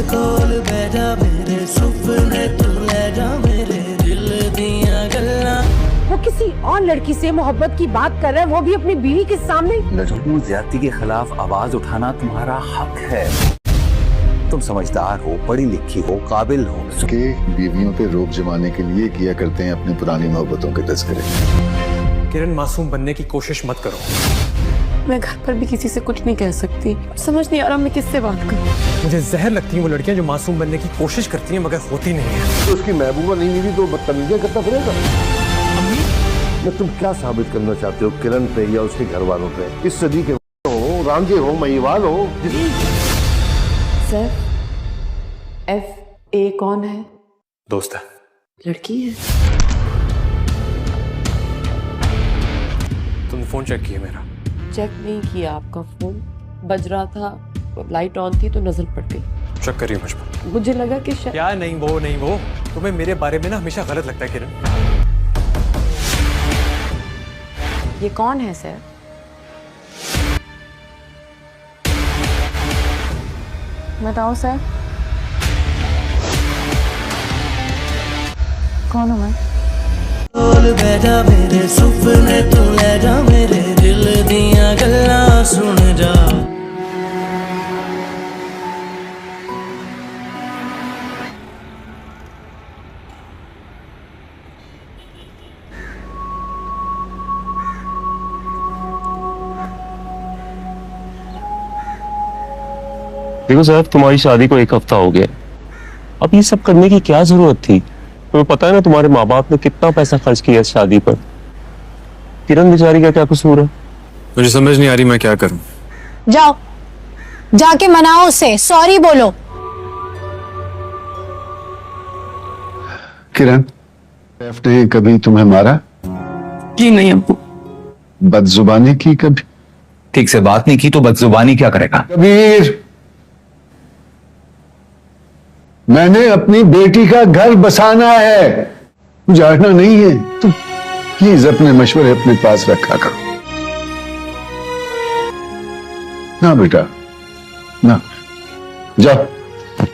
कोल बैठा मेरे सुपने तू ले जा मेरे दिल दियां गल्लां। वो किसी और लड़की से मोहब्बत की बात कर रहा है, वो भी अपनी बीवी के सामने। लड़कियों ज्यादती के खिलाफ आवाज उठाना तुम्हारा हक है। तुम समझदार हो, पढ़ी लिखी हो, काबिल हो। के बीवियों पे रोक जमाने के लिए किया करते हैं अपनी पुरानी मोहब्बतों के तस्करे। किरण, मासूम बनने की कोशिश मत करो। मैं घर पर भी किसी से कुछ नहीं कह सकती। समझ नहीं आ रहा मैं किससे बात करूं। मुझे जहर लगती हैं वो लड़कियां जो मासूम बनने की कोशिश करती हैं मगर होती नहीं है। तो उसकी महबूबा नहीं मिली तो बदतमीजियां करता फिरेगा। मैं तुम क्या साबित करना चाहते हो किरण पे या उसके घर वालों पे? इस सदी के हो, रांझे हो, महिवाल हो। सर, FA कौन है? दोस्त है। लड़की है। तुमने फोन चेक किया मेरा? चेक नहीं किया आपका फोन, बज रहा था, लाइट ऑन थी तो नजर पड़ गई। चेक करिए मुझ पर। मुझे लगा कि क्या नहीं वो तुम्हें मेरे बारे में ना हमेशा गलत लगता है किरण। ये कौन है सर? बताओ सर, कौन हूँ मैं? कोल बैठा मेरे सुपने तू ले जा मेरे दिल दियां गल्लां सुन जा। देखो साहब, तुम्हारी शादी को 1 हफ्ता हो गया। अब ये सब करने की क्या जरूरत थी? तुम्हें पता है ना तुम्हारे माँ बाप ने कितना पैसा खर्च किया इस शादी पर। किरण बेचारी का क्या कसूर है? मुझे समझ नहीं आ रही मैं क्या करूं। जाओ, जाके मनाओ उसे, सॉरी बोलो। किरण, सैफ ने कभी तुम्हें मारा? जी नहीं अब्बू। बदजुबानी की कभी? ठीक से बात नहीं की तो बदजुबानी क्या करेगा? कबीर, मैंने अपनी बेटी का घर बसाना है, उजाड़ना नहीं है। तुम प्लीज अपने मशवरे अपने पास रखा करो ना बेटा, ना। जाओ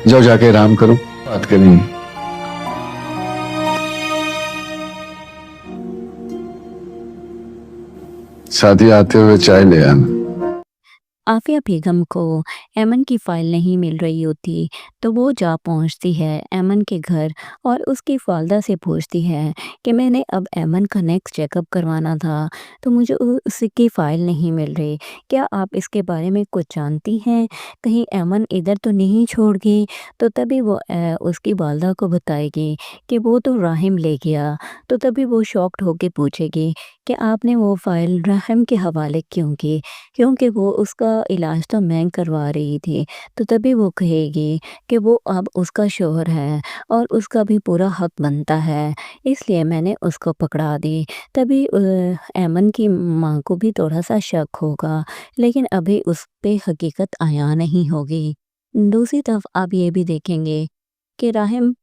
जाओ, जाके आराम करो, बात करेंगे। साथी आते हुए चाय ले आना। आफिया बेगम को एमन की फ़ाइल नहीं मिल रही होती तो वो जा पहुंचती है एमन के घर और उसकी वालदा से पूछती है कि मैंने अब एमन का नेक्स्ट चेकअप करवाना था तो मुझे उसकी फ़ाइल नहीं मिल रही, क्या आप इसके बारे में कुछ जानती हैं? कहीं एमन इधर तो नहीं छोड़ गई? तो तभी वो उसकी वालदा को बताएगी कि वो तो राहिम ले गया। तो तभी वो शॉक्ड होकर पूछेगी कि आपने वो फ़ाइल राहिम के हवाले क्यों की, क्योंकि वो उसका इलाज तो मैं करवा रही थी। तो तभी वो कहेगी कि वो अब उसका शौहर है और उसका भी पूरा हक बनता है, इसलिए मैंने उसको पकड़ा दी। तभी एमन की माँ को भी थोड़ा सा शक होगा, लेकिन अभी उस पे हकीकत आया नहीं होगी। दूसरी तरफ आप ये भी देखेंगे कि राहिम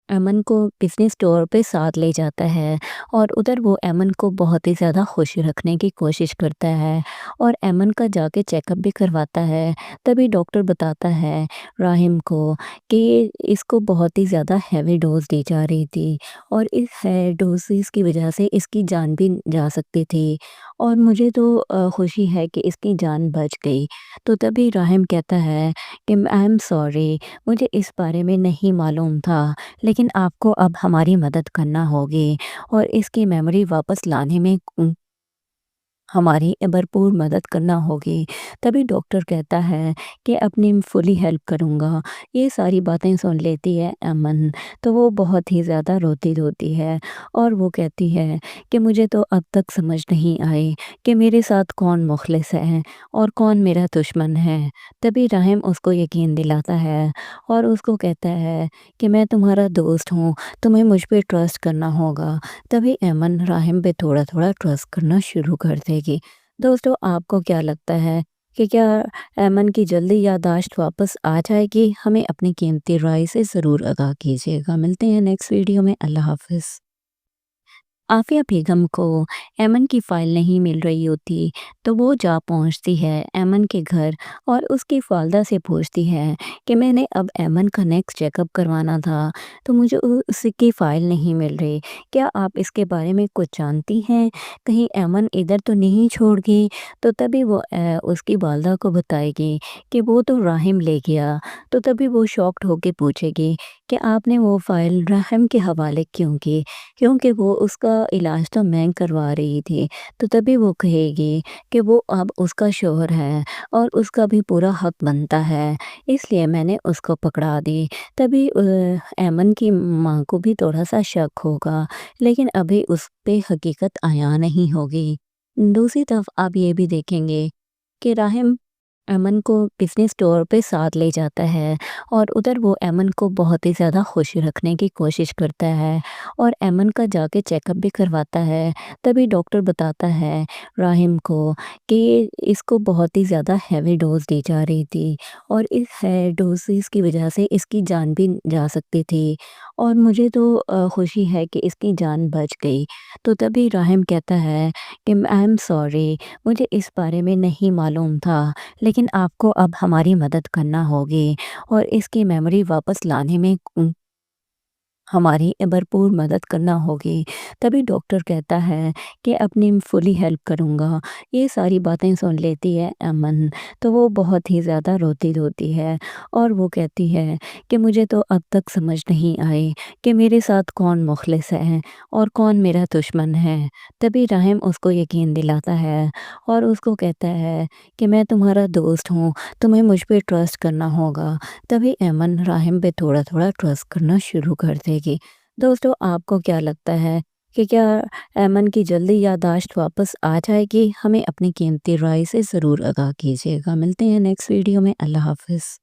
एमन को बिजनेस टूर पे साथ ले जाता है और उधर वो एमन को बहुत ही ज़्यादा खुश रखने की कोशिश करता है और एमन का जाके चेकअप भी करवाता है। तभी डॉक्टर बताता है राहिम को कि इसको बहुत ही ज़्यादा हैवी डोज दी जा रही थी और इस डोजेस की वजह से इसकी जान भी जा सकती थी और मुझे तो खुशी है कि इसकी जान बच गई। तो तभी राहिम कहता है कि आई एम सॉरी, मुझे इस बारे में नहीं मालूम था, लेकिन आपको अब हमारी मदद करना होगी और इसकी मेमोरी वापस लाने में हमारी भरपूर मदद करना होगी। तभी डॉक्टर कहता है कि अपनी फुली हेल्प करूँगा। ये सारी बातें सुन लेती है अमन, तो वो बहुत ही ज़्यादा रोती है और वो कहती है कि मुझे तो अब तक समझ नहीं आई कि मेरे साथ कौन मुखलिस है और कौन मेरा दुश्मन है। तभी राहिम उसको यकीन दिलाता है और उसको कहता है कि मैं तुम्हारा दोस्त हूँ, तुम्हें मुझ पे ट्रस्ट करना होगा। तभी अमन राहिम पे थोड़ा थोड़ा ट्रस्ट करना शुरू कर देगी। दोस्तों, आपको क्या लगता है कि क्या अमन की जल्दी याददाश्त वापस आ जाएगी? हमें अपनी कीमती राय से ज़रूर आगाह कीजिएगा। मिलते हैं नेक्स्ट वीडियो में। अल्लाह हाफ़िज़। आफिया बेगम को एमन की फ़ाइल नहीं मिल रही होती, तो वो जा पहुंचती है एमन के घर और उसकी वालिदा से पूछती है कि मैंने अब एमन का नेक्स्ट चेकअप करवाना था, तो मुझे उसकी फ़ाइल नहीं मिल रही। क्या आप इसके बारे में कुछ जानती हैं? कहीं एमन इधर तो नहीं छोड़ गई? तो तभी वो उसकी वालिदा को बताएगी कि वो तो राहिम ले गया। तो तभी वो शॉक्ड होके पूछेगी कि आपने वो फ़ाइल राहिम के हवाले क्यों की? क्योंकि वो उसका इलाज तो मैं करवा रही थी। तो तभी वो कहेगी कि वो अब उसका शौहर है और उसका भी पूरा हक बनता है, इसलिए मैंने उसको पकड़ा दी। तभी ऐमन की माँ को भी थोड़ा सा शक होगा, लेकिन अभी उस पे हकीकत आया नहीं होगी। दूसरी तरफ आप ये भी देखेंगे कि राहिम अमन को बिज़नेस टूर पे साथ ले जाता है और उधर वो अमन को बहुत ही ज़्यादा खुश रखने की कोशिश करता है और अमन का जाके चेकअप भी करवाता है। तभी डॉक्टर बताता है राहिम को कि इसको बहुत ही ज़्यादा हैवी डोज़ दी जा रही थी और इस है डोज़ेस की वजह से इसकी जान भी जा सकती थी और मुझे तो खुशी है कि इसकी जान बच गई। तो तभी राहिम कहता है कि आई एम सॉरी, मुझे इस बारे में नहीं मालूम था, लेकिन आपको अब हमारी मदद करना होगी और इसकी मेमोरी वापस लाने में हमारी भरपूर मदद करना होगी। तभी डॉक्टर कहता है कि अपनी फुली हेल्प करूँगा। ये सारी बातें सुन लेती है अमन, तो वो बहुत ही ज़्यादा रोती है और वो कहती है कि मुझे तो अब तक समझ नहीं आई कि मेरे साथ कौन मुखलिस है और कौन मेरा दुश्मन है। तभी राहिम उसको यकीन दिलाता है और उसको कहता है कि मैं तुम्हारा दोस्त हूँ, तुम्हें मुझ पे ट्रस्ट करना होगा। तभी अमन राहिम पे थोड़ा-थोड़ा ट्रस्ट करना शुरू कर देगी। दोस्तों, आपको क्या लगता है कि क्या अमन की जल्दी याददाश्त वापस आ जाएगी? हमें अपनी कीमती राय से ज़रूर आगाह कीजिएगा। मिलते हैं नेक्स्ट वीडियो में। अल्लाह हाफ़िज़।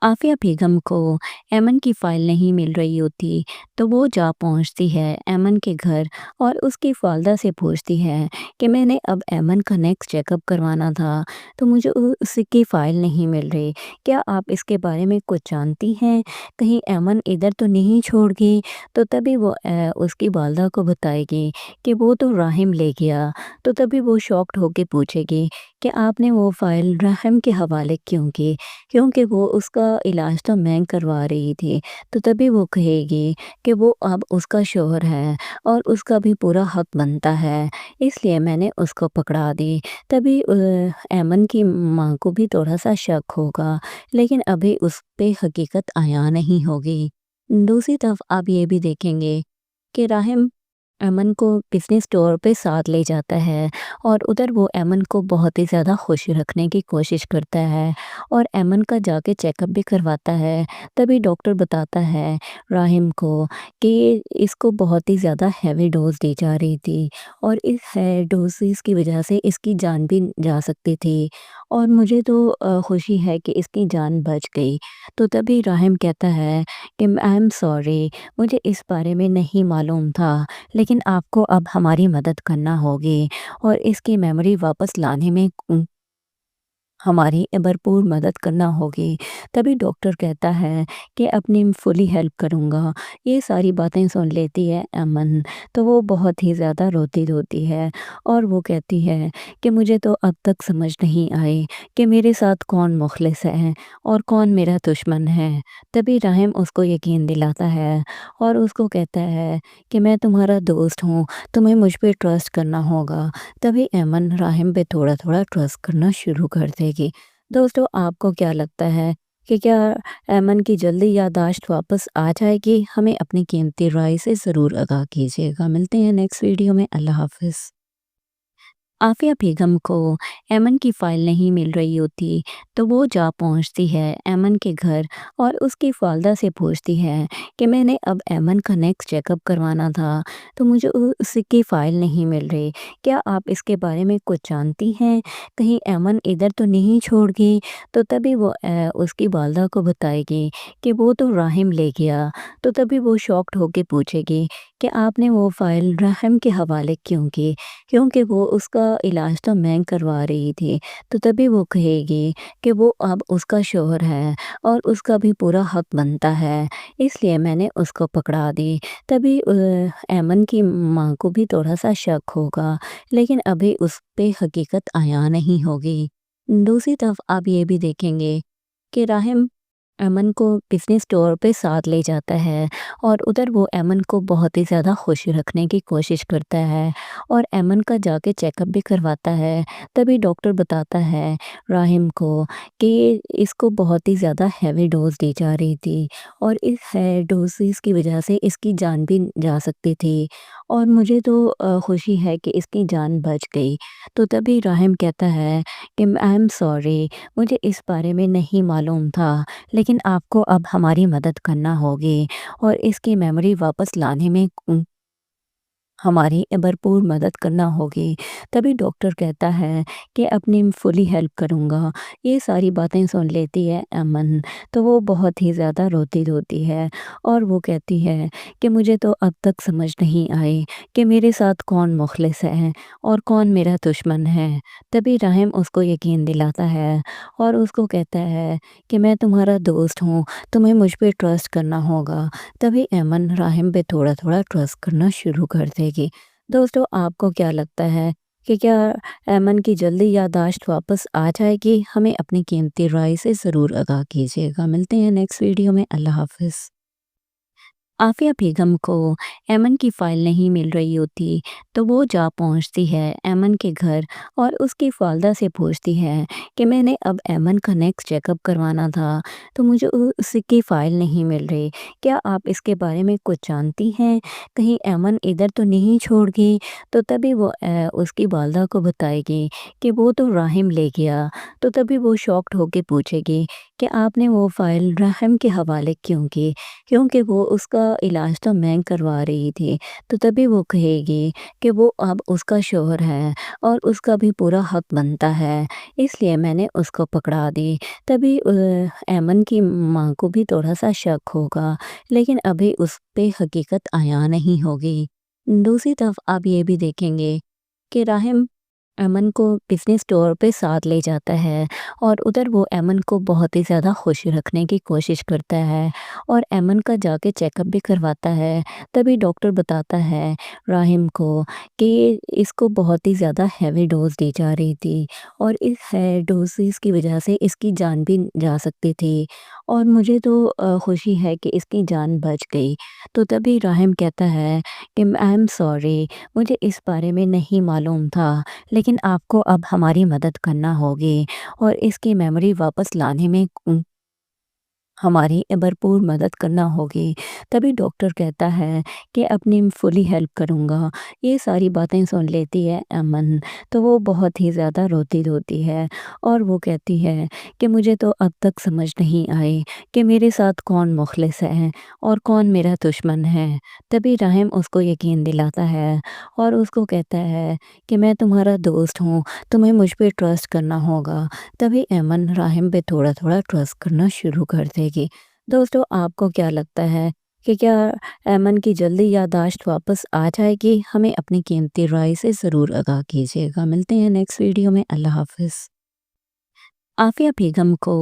आफिया बेगम को एमन की फ़ाइल नहीं मिल रही होती, तो वो जा पहुंचती है एमन के घर और उसकी वालिदा से पूछती है कि मैंने अब एमन का नेक्स्ट चेकअप करवाना था, तो मुझे उसकी फ़ाइल नहीं मिल रही। क्या आप इसके बारे में कुछ जानती हैं? कहीं एमन इधर तो नहीं छोड़ गई? तो तभी वो उसकी वालिदा को बताएगी कि वो तो राहिम ले गया। तो तभी वो शॉक्ड होके पूछेगी कि आपने वो फ़ाइल राहिम के हवाले क्यों की? क्योंकि वो उसका इलाज तो मैं करवा रही थी। तो तभी वो कहेगी कि वो अब उसका शौहर है और उसका भी पूरा हक बनता है, इसलिए मैंने उसको पकड़ा दी। तभी ऐमन की माँ को भी थोड़ा सा शक होगा, लेकिन अभी उस पे हकीकत आया नहीं होगी। दूसरी तरफ आप ये भी देखेंगे कि राहिम अमन को बिज़नेस टूर पे साथ ले जाता है और उधर वो अमन को बहुत ही ज़्यादा खुश रखने की कोशिश करता है और अमन का जाके चेकअप भी करवाता है। तभी डॉक्टर बताता है राहिम को कि इसको बहुत ही ज़्यादा हैवी डोज़ दी जा रही थी और इस है डोज़ेस की वजह से इसकी जान भी जा सकती थी और मुझे तो खुशी है कि इसकी जान बच गई। तो तभी राहिम कहता है कि आई एम सॉरी, मुझे इस बारे में नहीं मालूम था, लेकिन आपको अब हमारी मदद करना होगी और इसकी मेमोरी वापस लाने में हमारी भरपूर मदद करना होगी। तभी डॉक्टर कहता है कि अपनी फुली हेल्प करूँगा। ये सारी बातें सुन लेती है अमन, तो वो बहुत ही ज़्यादा रोती है और वो कहती है कि मुझे तो अब तक समझ नहीं आई कि मेरे साथ कौन मुखलिस है और कौन मेरा दुश्मन है। तभी राहिम उसको यकीन दिलाता है और उसको कहता है कि मैं तुम्हारा दोस्त हूँ, तुम्हें मुझ पे ट्रस्ट करना होगा। तभी अमन राहिम पे थोड़ा-थोड़ा ट्रस्ट करना शुरू कर देगी। दोस्तों, आपको क्या लगता है कि क्या अमन की जल्दी याददाश्त वापस आ जाएगी? हमें अपनी कीमती राय से ज़रूर आगाह कीजिएगा। मिलते हैं नेक्स्ट वीडियो में। अल्लाह हाफ़िज़। आफिया बेगम को एमन की फ़ाइल नहीं मिल रही होती, तो वो जा पहुंचती है एमन के घर और उसकी वालिदा से पूछती है कि मैंने अब एमन का नेक्स्ट चेकअप करवाना था, तो मुझे उसकी फ़ाइल नहीं मिल रही। क्या आप इसके बारे में कुछ जानती हैं? कहीं एमन इधर तो नहीं छोड़ गई? तो तभी वो उसकी वालिदा को बताएगी कि वो तो राहिम ले गया। तो तभी वो शॉक्ड होके पूछेगी کہ آپ نے وہ فائل راہم کے حوالے کیوں کی، کیونکہ وہ اس کا علاج تو میں کروا رہی تھی، تو تبھی وہ کہے گی کہ وہ اب اس کا شوہر ہے اور اس کا بھی پورا حق بنتا ہے، اس لیے میں نے اس کو پکڑا دی۔ تبھی ایمن کی ماں کو بھی تھوڑا سا شک ہوگا، لیکن ابھی اس پہ حقیقت عیاں نہیں ہوگی۔ دوسری طرف آپ یہ بھی دیکھیں گے کہ راہم ایمن کو بزنس ٹور پہ ساتھ لے جاتا ہے اور ادھر وہ ایمن کو بہت ہی زیادہ خوش رکھنے کی کوشش کرتا ہے اور ایمن کا جا کے چیک اپ بھی کرواتا ہے۔ تبھی ڈاکٹر بتاتا ہے راہم کو کہ اس کو بہت ہی زیادہ ہیوی ڈوز دی جا رہی تھی اور اس ڈوزز کی وجہ سے اس کی جان بھی جا سکتی تھی، اور مجھے تو خوشی ہے کہ اس کی جان بچ گئی۔ تو تبھی راہم کہتا ہے کہ آئی ایم سوری، مجھے اس بارے میں نہیں معلوم تھا، لیکن آپ کو اب ہماری مدد کرنا ہوگی اور اس کی میموری واپس لانے میں ہماری بھرپور مدد کرنا ہوگی۔ تبھی ڈاکٹر کہتا ہے کہ اپنی فلی ہیلپ کروں گا۔ یہ ساری باتیں سن لیتی ہے ایمن، تو وہ بہت ہی زیادہ روتی ہے اور وہ کہتی ہے کہ مجھے تو اب تک سمجھ نہیں آئی کہ میرے ساتھ کون مخلص ہے اور کون میرا دشمن ہے۔ تبھی راہم اس کو یقین دلاتا ہے اور اس کو کہتا ہے کہ میں تمہارا دوست ہوں، تمہیں مجھ پہ ٹرسٹ کرنا ہوگا۔ تبھی ایمن راہم پہ تھوڑا تھوڑا ٹرسٹ کرنا شروع کر دے گی۔ دوستو، آپ کو کیا لگتا ہے کہ کیا ایمن کی جلدی یادداشت واپس آ جائے گی؟ ہمیں اپنی قیمتی رائے سے ضرور آگاہ کیجیے گا۔ ملتے ہیں نیکسٹ ویڈیو میں۔ اللہ حافظ۔ عافیہ بیگم کو ایمن کی فائل نہیں مل رہی ہوتی تو وہ جا پہنچتی ہے ایمن کے گھر اور اس کی والدہ سے پوچھتی ہے کہ میں نے اب ایمن کا نیکسٹ چیک اپ کروانا تھا تو مجھے اس کی فائل نہیں مل رہی، کیا آپ اس کے بارے میں کچھ جانتی ہیں؟ کہیں ایمن ادھر تو نہیں چھوڑ گئی؟ تو تبھی وہ اس کی والدہ کو بتائے گی کہ وہ تو راہم لے گیا۔ تو تبھی وہ شاکڈ ہو کے پوچھے گی کہ آپ نے وہ فائل راہم کے حوالے کیوں کی، کیونکہ وہ اس کا علاج تو میں کروا رہی تھی، تو تبھی وہ کہے گی کہ وہ اب اس کا شوہر ہے اور اس کا بھی پورا حق بنتا ہے، اس لیے میں نے اس کو پکڑا دی۔ تبھی ایمن کی ماں کو بھی تھوڑا سا شک ہوگا، لیکن ابھی اس پہ حقیقت عیاں نہیں ہوگی۔ دوسری طرف آپ یہ بھی دیکھیں گے کہ راہم ایمن کو بزنس ٹور پہ ساتھ لے جاتا ہے اور ادھر وہ ایمن کو بہت ہی زیادہ خوش رکھنے کی کوشش کرتا ہے اور ایمن کا جا کے چیک اپ بھی کرواتا ہے۔ تبھی ڈاکٹر بتاتا ہے راہم کو کہ اس کو بہت ہی زیادہ ہیوی ڈوز دی جا رہی تھی اور اس ڈوزز کی وجہ سے اس کی جان بھی جا سکتی تھی، اور مجھے تو خوشی ہے کہ اس کی جان بچ گئی۔ تو تبھی راہم کہتا ہے کہ آئی ایم سوری، مجھے اس بارے میں نہیں معلوم تھا، لیکن آپ کو اب ہماری مدد کرنا ہوگی اور اس کی میموری واپس لانے میں ہماری بھرپور مدد کرنا ہوگی۔ تبھی ڈاکٹر کہتا ہے کہ اپنی فلی ہیلپ کروں گا۔ یہ ساری باتیں سن لیتی ہے ایمن، تو وہ بہت ہی زیادہ روتی ہے اور وہ کہتی ہے کہ مجھے تو اب تک سمجھ نہیں آئی کہ میرے ساتھ کون مخلص ہے اور کون میرا دشمن ہے۔ تبھی راہم اس کو یقین دلاتا ہے اور اس کو کہتا ہے کہ میں تمہارا دوست ہوں، تمہیں مجھ پہ ٹرسٹ کرنا ہوگا۔ تبھی ایمن راہم پہ تھوڑا تھوڑا ٹرسٹ کرنا شروع کر دے گی۔ دوستو، آپ کو کیا لگتا ہے کہ کیا ایمن کی جلدی یادداشت واپس آ جائے گی؟ ہمیں اپنی قیمتی رائے سے ضرور آگاہ کیجیے گا۔ ملتے ہیں نیکسٹ ویڈیو میں۔ اللہ حافظ۔ عافیہ بیگم کو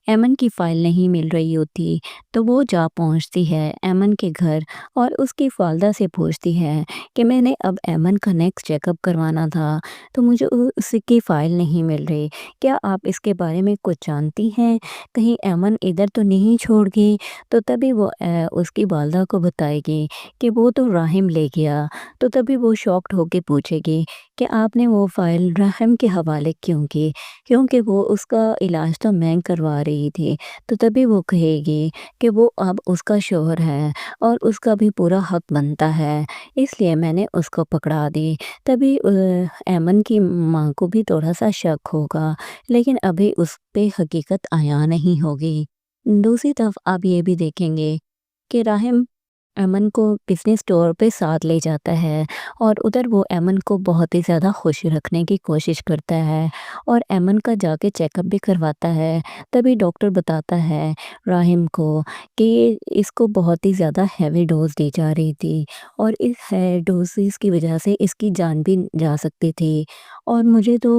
ایمن کی فائل نہیں مل رہی ہوتی تو وہ جا پہنچتی ہے ایمن کے گھر اور اس کی والدہ سے پوچھتی ہے کہ میں نے اب ایمن کا نیکسٹ چیک اپ کروانا تھا تو مجھے اس کی فائل نہیں مل رہی، کیا آپ اس کے بارے میں کچھ جانتی ہیں؟ کہیں ایمن ادھر تو نہیں چھوڑ گئی؟ تو تبھی وہ اس کی والدہ کو بتائے گی کہ وہ تو راہم لے گیا۔ تو تبھی وہ شاکڈ ہو کے پوچھے گی کہ آپ نے وہ فائل راہم کے حوالے کیوں کی، کیونکہ وہ اس کا علاج تو میں کروا رہی تھی، تو تبھی وہ کہے گی کہ وہ اب اس کا شوہر ہے اور اس کا بھی پورا حق بنتا ہے، اس لیے میں نے اس کو پکڑا دی۔ تبھی ایمن کی ماں کو بھی تھوڑا سا شک ہوگا، لیکن ابھی اس پہ حقیقت عیاں نہیں ہوگی۔ دوسری طرف آپ یہ بھی دیکھیں گے کہ راہم ایمن کو بزنس ٹور پہ ساتھ لے جاتا ہے اور ادھر وہ ایمن کو بہت ہی زیادہ خوش رکھنے کی کوشش کرتا ہے اور ایمن کا جا کے چیک اپ بھی کرواتا ہے۔ تبھی ڈاکٹر بتاتا ہے راہم کو کہ اس کو بہت ہی زیادہ ہیوی ڈوز دی جا رہی تھی اور اس ڈوزز کی وجہ سے اس کی جان بھی جا سکتی تھی اور مجھے تو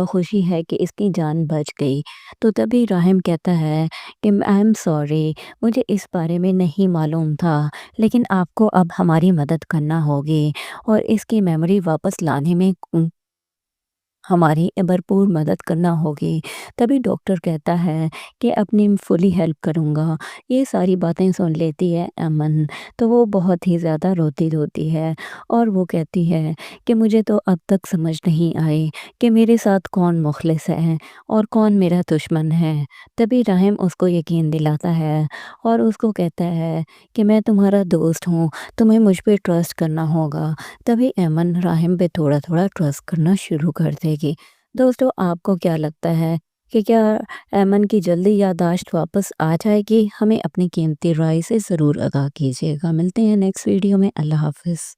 خوشی ہے کہ اس کی جان بچ گئی۔ تو تبھی راہم کہتا ہے کہ آئی ایم سوری، مجھے اس بارے میں نہیں معلوم تھا، لیکن آپ کو اب ہماری مدد کرنا ہوگی اور اس کی میموری واپس لانے میں ہماری بھرپور مدد کرنا ہوگی۔ تبھی ڈاکٹر کہتا ہے کہ اپنی فلی ہیلپ کروں گا۔ یہ ساری باتیں سن لیتی ہے ایمن تو وہ بہت ہی زیادہ روتی ہے اور وہ کہتی ہے کہ مجھے تو اب تک سمجھ نہیں آئی کہ میرے ساتھ کون مخلص ہے اور کون میرا دشمن ہے۔ تبھی راہم اس کو یقین دلاتا ہے اور اس کو کہتا ہے کہ میں تمہارا دوست ہوں، تمہیں مجھ پہ ٹرسٹ کرنا ہوگا۔ تبھی ایمن راہم پہ تھوڑا تھوڑا ٹرسٹ کرنا شروع کر دے گی۔ دوستو، آپ کو کیا لگتا ہے کہ کیا ایمن کی جلدی یادداشت واپس آ جائے گی؟ ہمیں اپنی قیمتی رائے سے ضرور آگاہ کیجیے گا۔ ملتے ہیں نیکسٹ ویڈیو میں۔ اللہ حافظ۔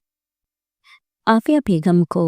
عافیہ بیگم کو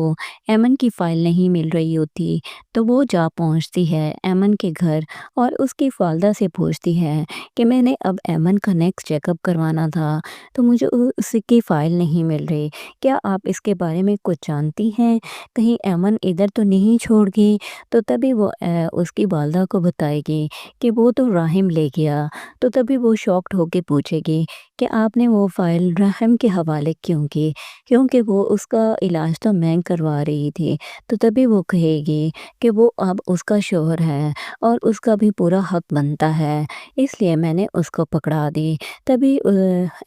ایمن کی فائل نہیں مل رہی ہوتی تو وہ جا پہنچتی ہے ایمن کے گھر اور اس کی والدہ سے پوچھتی ہے کہ میں نے اب ایمن کا نیکسٹ چیک اپ کروانا تھا تو مجھے اس کی فائل نہیں مل رہی، کیا آپ اس کے بارے میں کچھ جانتی ہیں؟ کہیں ایمن ادھر تو نہیں چھوڑ گئی؟ تو تبھی وہ اس کی والدہ کو بتائے گی کہ وہ تو راہم لے گیا۔ تو تبھی وہ شاکڈ ہو کے پوچھے گی کہ آپ نے وہ فائل راہم کے حوالے کیوں کی؟ کیونکہ وہ اس کا علاج تو میں کروا رہی تھی۔ تو تبھی وہ کہے گی کہ وہ اب اس کا شوہر ہے اور اس کا بھی پورا حق بنتا ہے، اس لیے میں نے اس کو پکڑا دی۔ تبھی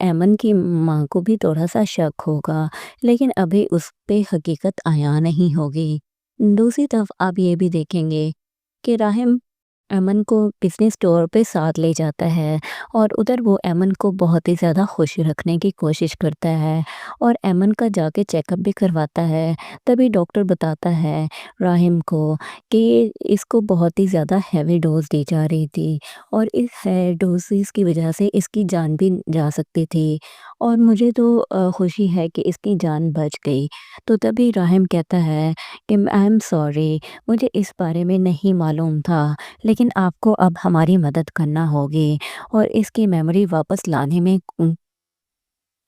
ایمن کی ماں کو بھی تھوڑا سا شک ہوگا، لیکن ابھی اس پہ حقیقت عیاں نہیں ہوگی۔ دوسری طرف آپ یہ بھی دیکھیں گے کہ راہم ایمن کو بزنس ٹور پہ ساتھ لے جاتا ہے اور ادھر وہ ایمن کو بہت ہی زیادہ خوش رکھنے کی کوشش کرتا ہے اور ایمن کا جا کے چیک اپ بھی کرواتا ہے۔ تبھی ڈاکٹر بتاتا ہے راہم کو کہ اس کو بہت ہی زیادہ ہیوی ڈوز دی جا رہی تھی اور اس ڈوزز کی وجہ سے اس کی جان بھی جا سکتی تھی اور مجھے تو خوشی ہے کہ اس کی جان بچ گئی۔ تو تبھی راہم کہتا ہے کہ آئی ایم سوری، مجھے اس بارے میں نہیں معلوم تھا، لیکن آپ کو اب ہماری مدد کرنا ہوگی اور اس کی میموری واپس لانے میں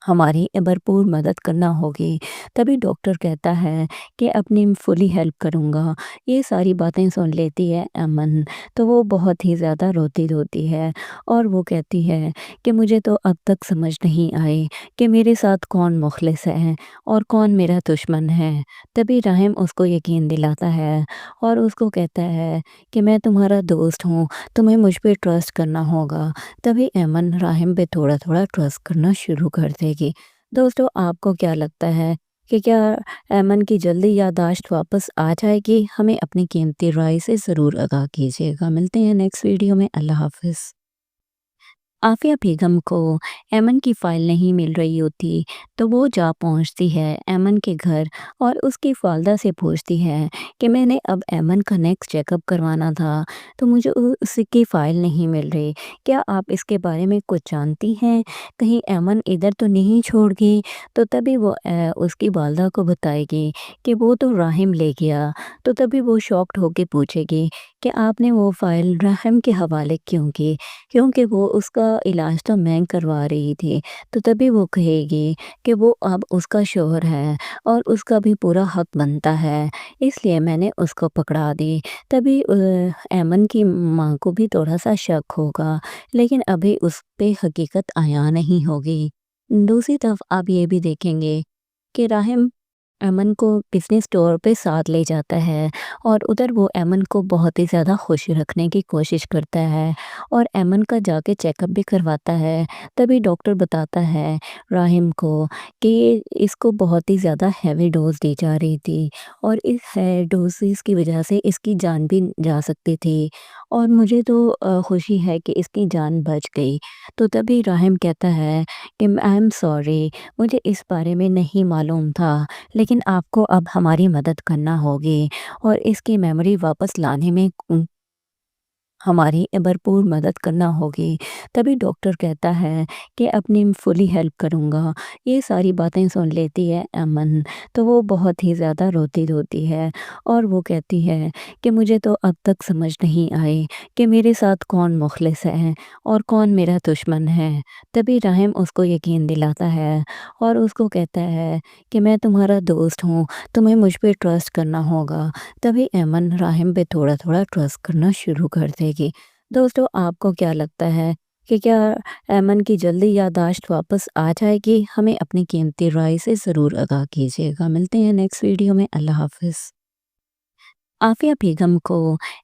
ہماری بھرپور مدد کرنا ہوگی۔ تبھی ڈاکٹر کہتا ہے کہ اپنی فلی ہیلپ کروں گا۔ یہ ساری باتیں سن لیتی ہے ایمن تو وہ بہت ہی زیادہ روتی ہے اور وہ کہتی ہے کہ مجھے تو اب تک سمجھ نہیں آئی کہ میرے ساتھ کون مخلص ہے اور کون میرا دشمن ہے۔ تبھی راہم اس کو یقین دلاتا ہے اور اس کو کہتا ہے کہ میں تمہارا دوست ہوں، تمہیں مجھ پہ ٹرسٹ کرنا ہوگا۔ تبھی ایمن راہم پہ تھوڑا تھوڑا ٹرسٹ کرنا شروع کر دے گی۔ دوستو، آپ کو کیا لگتا ہے کہ کیا ایمن کی جلدی یادداشت واپس آ جائے گی؟ ہمیں اپنی قیمتی رائے سے ضرور آگاہ کیجیے گا۔ ملتے ہیں نیکسٹ ویڈیو میں۔ اللہ حافظ۔ عافیہ بیگم کو ایمن کی فائل نہیں مل رہی ہوتی تو وہ جا پہنچتی ہے ایمن کے گھر اور اس کی والدہ سے پوچھتی ہے کہ میں نے اب ایمن کا نیکسٹ چیک اپ کروانا تھا تو مجھے اس کی فائل نہیں مل رہی، کیا آپ اس کے بارے میں کچھ جانتی ہیں؟ کہیں ایمن ادھر تو نہیں چھوڑ گئی؟ تو تبھی وہ اس کی والدہ کو بتائے گی کہ وہ تو راہم لے گیا۔ تو تبھی وہ شاکڈ ہو کے پوچھے گی کہ آپ نے وہ فائل راہم کے حوالے کیوں کی؟ کیونکہ وہ اس کا علاج تو میں کروا رہی تھی۔ تو تبھی وہ کہے گی کہ وہ اب اس کا شوہر ہے اور اس کا بھی پورا حق بنتا ہے، اس لیے میں نے اس کو پکڑا دی۔ تبھی ایمن کی ماں کو بھی تھوڑا سا شک ہوگا، لیکن ابھی اس پہ حقیقت عیاں نہیں ہوگی۔ دوسری طرف آپ یہ بھی دیکھیں گے کہ راہم ایمن کو بزنس ٹور پہ ساتھ لے جاتا ہے اور ادھر وہ ایمن کو بہت ہی زیادہ خوش رکھنے کی کوشش کرتا ہے اور ایمن کا جا کے چیک اپ بھی کرواتا ہے۔ تبھی ڈاکٹر بتاتا ہے راہم کو کہ اس کو بہت ہی زیادہ ہیوی ڈوز دی جا رہی تھی اور اس ڈوزز کی وجہ سے اس کی جان بھی جا سکتی تھی اور مجھے تو خوشی ہے کہ اس کی جان بچ گئی۔ تو تبھی راہم کہتا ہے کہ آئی ایم سوری، مجھے اس بارے میں نہیں معلوم تھا، لیکن آپ کو اب ہماری مدد کرنا ہوگی اور اس کی میموری واپس لانے میں हमारी भरपूर मदद करना होगी। तभी डॉक्टर कहता है कि अपनी फुली हेल्प करूँगा। ये सारी बातें सुन लेती है अमन, तो वो बहुत ही ज़्यादा रोती है और वो कहती है कि मुझे तो अब तक समझ नहीं आई कि मेरे साथ कौन मुखलिस है और कौन मेरा दुश्मन है। तभी राहिम उसको यकीन दिलाता है और उसको कहता है कि मैं तुम्हारा दोस्त हूँ, तुम्हें मुझ पे ट्रस्ट करना होगा। तभी अमन राहिम पे थोड़ा-थोड़ा ट्रस्ट करना शुरू कर देगी। दोस्तों, आपको क्या लगता है कि क्या अमन की जल्दी याददाश्त वापस आ जाएगी? हमें अपनी कीमती राय से ज़रूर आगाह कीजिएगा। मिलते हैं नेक्स्ट वीडियो में। अल्लाह हाफ़िज़। आफ़िया बेगम को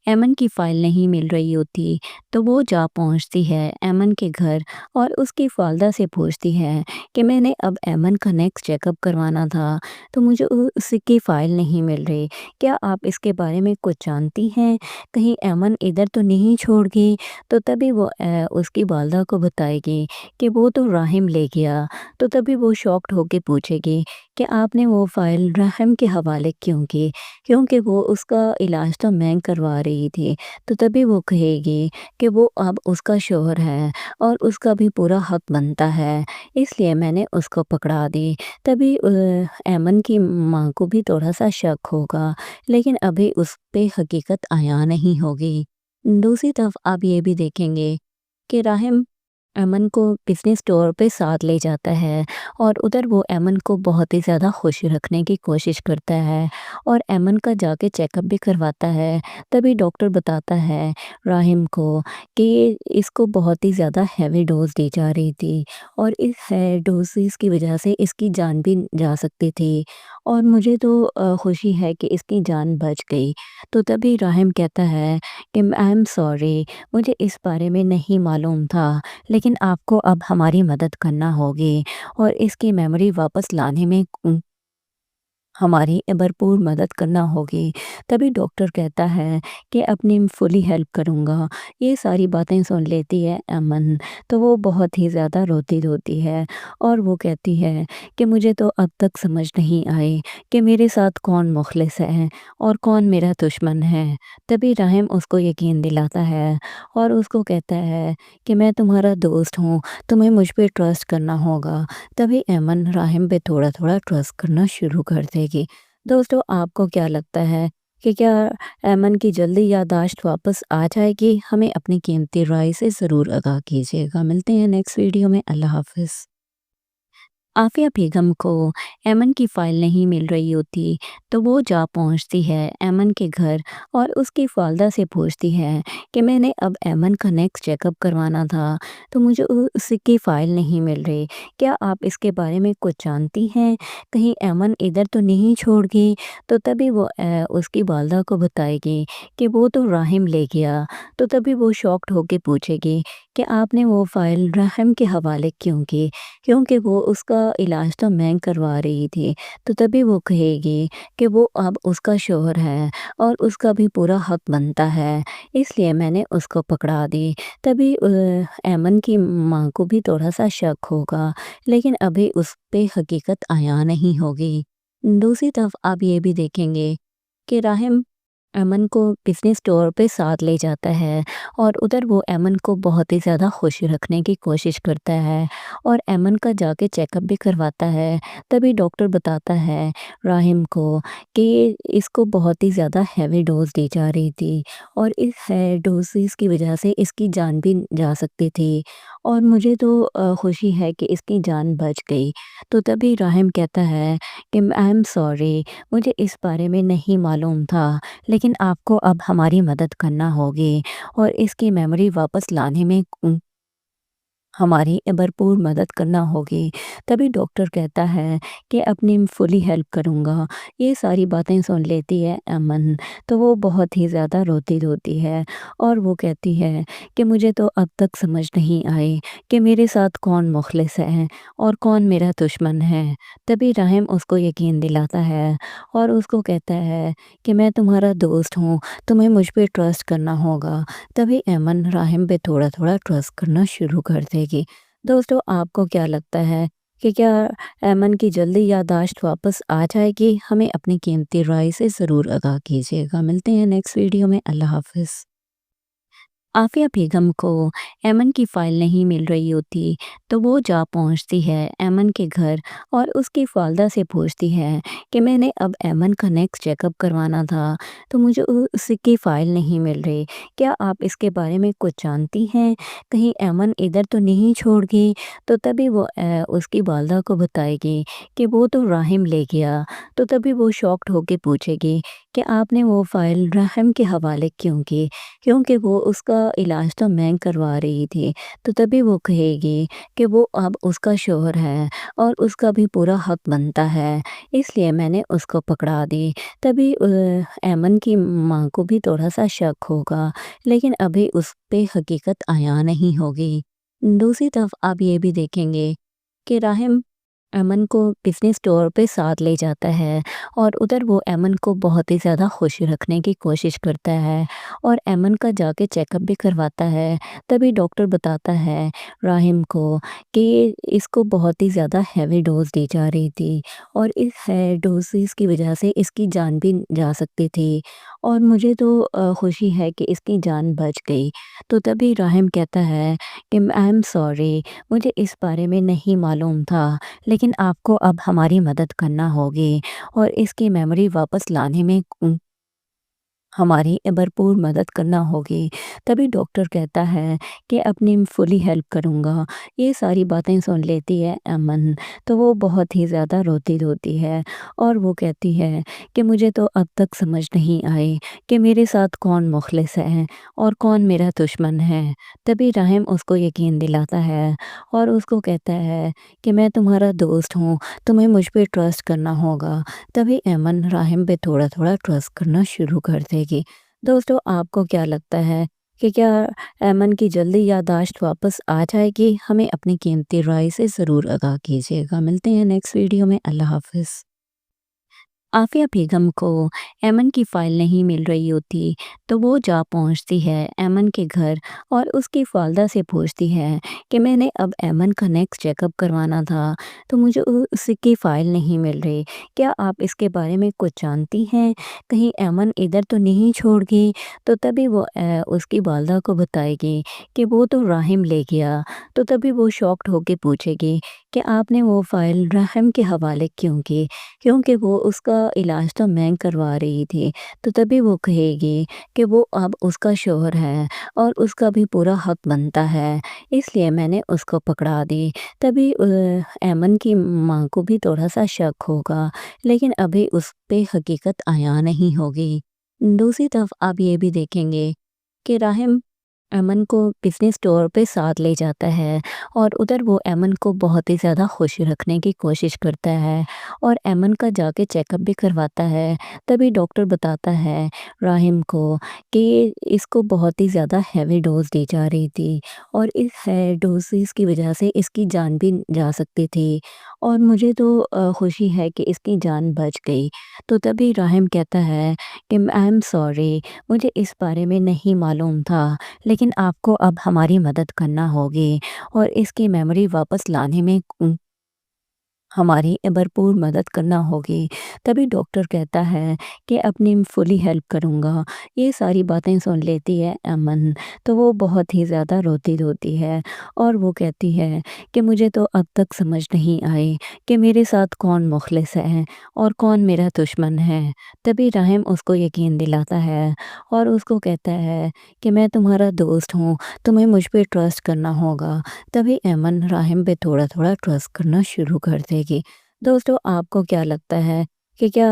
अमन की फ़ाइल नहीं मिल रही होती, तो वो जा पहुंचती है अमन के घर और उसकी वालिदा से पूछती है कि मैंने अब अमन का नेक्स्ट चेकअप करवाना था, तो मुझे उसकी फ़ाइल नहीं मिल रही। क्या आप इसके बारे में कुछ जानती हैं? कहीं अमन इधर तो नहीं छोड़ गई? तो तभी वो उसकी वालिदा को बताएगी कि वो तो राहिम ले गया। तो तभी वो शॉक्ड होके पूछेगी कि आपने वो फ़ाइल राहिम के हवाले क्यों की? क्योंकि वो उसका इलाज तो मैं करवा रही थी। तो तभी वो कहेगी कि वो अब उसका शौहर है और उसका भी पूरा हक बनता है, इसलिए मैंने उसको पकड़ा दी। तभी अमन की माँ को भी थोड़ा सा शक होगा, लेकिन अभी उस पे हकीकत आया नहीं होगी। दूसरी तरफ आप ये भी देखेंगे कि राहिम अमन को बिज़नेस टूर पे साथ ले जाता है और उधर वो अमन को बहुत ही ज़्यादा खुश रखने की कोशिश करता है और अमन का जाके चेकअप भी करवाता है। तभी डॉक्टर बताता है राहिम को कि इसको बहुत ही ज़्यादा हैवी डोज़ दी जा रही थी और इस है डोज़ेस की वजह से इसकी जान भी जा सकती थी और मुझे तो खुशी है कि इसकी जान बच गई। तो तभी राहिम कहता है कि आई एम सॉरी, मुझे इस बारे में नहीं मालूम था, लेकिन आपको अब हमारी मदद करना होगी और इसकी मेमोरी वापस लाने में हमारी भरपूर मदद करना होगी। तभी डॉक्टर कहता है कि अपनी फुली हेल्प करूँगा। ये सारी बातें सुन लेती है अमन, तो वो बहुत ही ज़्यादा रोती है और वो कहती है कि मुझे तो अब तक समझ नहीं आई कि मेरे साथ कौन मुखलिस है और कौन मेरा दुश्मन है। तभी राहिम उसको यकीन दिलाता है और उसको कहता है कि मैं तुम्हारा दोस्त हूँ, तुम्हें मुझ पे ट्रस्ट करना होगा। तभी अमन राहिम पे थोड़ा-थोड़ा ट्रस्ट करना शुरू कर देगी। दोस्तों, आपको क्या लगता है कि क्या अमन की जल्दी याददाश्त वापस आ जाएगी? हमें अपनी कीमती राय से ज़रूर आगाह कीजिएगा। मिलते हैं नेक्स्ट वीडियो में। अल्लाह हाफ़िज़। आफ़िया बेगम को अमन की फ़ाइल नहीं मिल रही होती, तो वो जा पहुंचती है अमन के घर और उसकी वालिदा से पूछती है कि मैंने अब अमन का नेक्स्ट चेकअप करवाना था, तो मुझे उसकी फ़ाइल नहीं मिल रही। क्या आप इसके बारे में कुछ जानती हैं? कहीं अमन इधर तो नहीं छोड़ गई? तो तभी वो उसकी वालिदा को बताएगी कि वो तो राहिम ले गया। तो तभी वो शॉक्ड होके पूछेगी कि आपने वो फ़ाइल राहिम के हवाले क्यों की? क्योंकि वो उसका इलाज तो मैं करवा रही थी। तो तभी वो कहेगी कि वो अब उसका शौहर है और उसका भी पूरा हक बनता है, इसलिए मैंने उसको पकड़ा दी। तभी अमन की माँ को भी थोड़ा सा शक होगा, लेकिन अभी उस पे हकीकत आया नहीं होगी। दूसरी तरफ आप ये भी देखेंगे कि राहिम अमन को बिज़नेस टूर पे साथ ले जाता है और उधर वो अमन को बहुत ही ज़्यादा खुश रखने की कोशिश करता है और अमन का जाके चेकअप भी करवाता है। तभी डॉक्टर बताता है राहिम को कि इसको बहुत ही ज़्यादा हैवी डोज़ दी जा रही थी और इस है डोज़ेस की वजह से इसकी जान भी जा सकती थी और मुझे तो खुशी है कि इसकी जान बच गई। तो तभी राहिम कहता है कि आई एम सॉरी, मुझे इस बारे में नहीं मालूम था, लेकिन आपको अब हमारी मदद करना होगी और इसकी मेमोरी वापस लाने में हमारी भरपूर मदद करना होगी। तभी डॉक्टर कहता है कि अपनी फुली हेल्प करूँगा। ये सारी बातें सुन लेती है अमन, तो वो बहुत ही ज़्यादा रोती है और वो कहती है कि मुझे तो अब तक समझ नहीं आई कि मेरे साथ कौन मुखलिस है और कौन मेरा दुश्मन है। तभी राहिम उसको यकीन दिलाता है और उसको कहता है कि मैं तुम्हारा दोस्त हूँ, तुम्हें मुझ पे ट्रस्ट करना होगा। तभी अमन राहिम पे थोड़ा-थोड़ा ट्रस्ट करना शुरू कर देगी। दोस्तों, आपको क्या लगता है कि क्या अमन की जल्दी याददाश्त वापस आ जाएगी? हमें अपनी कीमती राय से ज़रूर आगाह कीजिएगा। मिलते हैं नेक्स्ट वीडियो में। अल्लाह हाफ़िज़। आफिया बेगम को एमन की फ़ाइल नहीं मिल रही होती, तो वो जा पहुंचती है एमन के घर और उसकी वालिदा से पूछती है कि मैंने अब एमन का नेक्स्ट चेकअप करवाना था, तो मुझे उसकी फ़ाइल नहीं मिल रही। क्या आप इसके बारे में कुछ जानती हैं? कहीं एमन इधर तो नहीं छोड़ गई? तो तभी वो उसकी वालिदा को बताएगी कि वो तो राहिम ले गया। तो तभी वो शॉक्ड होके पूछेगी कि आपने वो फ़ाइल राहिम के हवाले क्यों की? क्योंकि वो उसका इलाज तो मैं करवा रही थी। तो तभी वो कहेगी कि वो अब उसका शौहर है और उसका भी पूरा हक बनता है, इसलिए मैंने उसको पकड़ा दी। तभी ऐमन की माँ को भी थोड़ा सा शक होगा, लेकिन अभी उस पे हकीकत आया नहीं होगी। दूसरी तरफ आप ये भी देखेंगे कि राहिम अमन को बिज़नेस टूर पे साथ ले जाता है और उधर वो अमन को बहुत ही ज़्यादा खुश रखने की कोशिश करता है और अमन का जाके चेकअप भी करवाता है। तभी डॉक्टर बताता है राहिम को कि इसको बहुत ही ज़्यादा हैवी डोज़ दी जा रही थी और इस है डोज़ेस की वजह से इसकी जान भी जा सकती थी और मुझे तो खुशी है कि इसकी जान बच गई। तो तभी राहिम कहता है कि आई एम सॉरी, मुझे इस बारे में नहीं मालूम था, लेकिन आपको अब हमारी मदद करना होगी और इसकी मेमोरी वापस लाने में हमारी भरपूर मदद करना होगी। तभी डॉक्टर कहता है कि अपनी फुली हेल्प करूँगा। ये सारी बातें सुन लेती है अमन, तो वो बहुत ही ज़्यादा रोती है और वो कहती है कि मुझे तो अब तक समझ नहीं आई कि मेरे साथ कौन मुखलिस है और कौन मेरा दुश्मन है। तभी राहिम उसको यकीन दिलाता है और उसको कहता है कि मैं तुम्हारा दोस्त हूँ, तुम्हें मुझ पे ट्रस्ट करना होगा। तभी अमन राहिम पे थोड़ा-थोड़ा ट्रस्ट करना शुरू कर देगी। दोस्तों, आपको क्या लगता है कि क्या अमन की जल्दी याददाश्त वापस आ जाएगी? हमें अपनी कीमती राय से ज़रूर आगाह कीजिएगा। मिलते हैं नेक्स्ट वीडियो में। अल्लाह हाफ़िज़। आफिया बेगम को एमन की फ़ाइल नहीं मिल रही होती, तो वो जा पहुंचती है एमन के घर और उसकी वालिदा से पूछती है कि मैंने अब एमन का नेक्स्ट चेकअप करवाना था, तो मुझे उसकी फ़ाइल नहीं मिल रही। क्या आप इसके बारे में कुछ जानती हैं? कहीं एमन इधर तो नहीं छोड़ गई? तो तभी वो उसकी वालिदा को बताएगी कि वो तो राहिम ले गया। तो तभी वो शॉक्ड होके पूछेगी कि आपने वो फ़ाइल राहिम के हवाले क्यों की? क्योंकि वो उसका इलाज तो मैं करवा रही थी। तो तभी वो कहेगी कि वो अब उसका शौहर है और उसका भी पूरा हक बनता है, इसलिए मैंने उसको पकड़ा दी। तभी ऐमन की माँ को भी थोड़ा सा शक होगा, लेकिन अभी उस पे हकीकत आया नहीं होगी। दूसरी तरफ आप ये भी देखेंगे कि राहिम अमन को बिज़नेस टूर पे साथ ले जाता है और उधर वो अमन को बहुत ही ज़्यादा खुश रखने की कोशिश करता है और अमन का जाके चेकअप भी करवाता है। तभी डॉक्टर बताता है राहिम को कि इसको बहुत ही ज़्यादा हैवी डोज़ दी जा रही थी और इस है डोज़ेस की वजह से इसकी जान भी जा सकती थी और मुझे तो खुशी है कि इसकी जान बच गई। तो तभी राहिम कहता है कि आई एम सॉरी, मुझे इस बारे में नहीं मालूम था, लेकिन आपको अब हमारी मदद करना होगी और इसकी मेमोरी वापस लाने में हमारी भरपूर मदद करना होगी। तभी डॉक्टर कहता है कि अपनी फुली हेल्प करूँगा। ये सारी बातें सुन लेती है अमन, तो वो बहुत ही ज़्यादा रोती है और वो कहती है कि मुझे तो अब तक समझ नहीं आई कि मेरे साथ कौन मुखलिस है और कौन मेरा दुश्मन है। तभी राहिम उसको यकीन दिलाता है और उसको कहता है कि मैं तुम्हारा दोस्त हूँ, तुम्हें मुझ पे ट्रस्ट करना होगा। तभी अमन राहिम पे थोड़ा-थोड़ा ट्रस्ट करना शुरू कर देगी। दोस्तों, आपको क्या लगता है कि क्या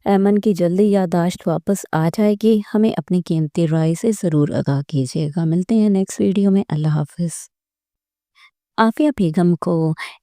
अमन की जल्दी याददाश्त वापस आ जाएगी? हमें अपनी कीमती राय से ज़रूर आगाह कीजिएगा। मिलते हैं नेक्स्ट वीडियो में। अल्लाह हाफ़िज़। आफिया बेगम को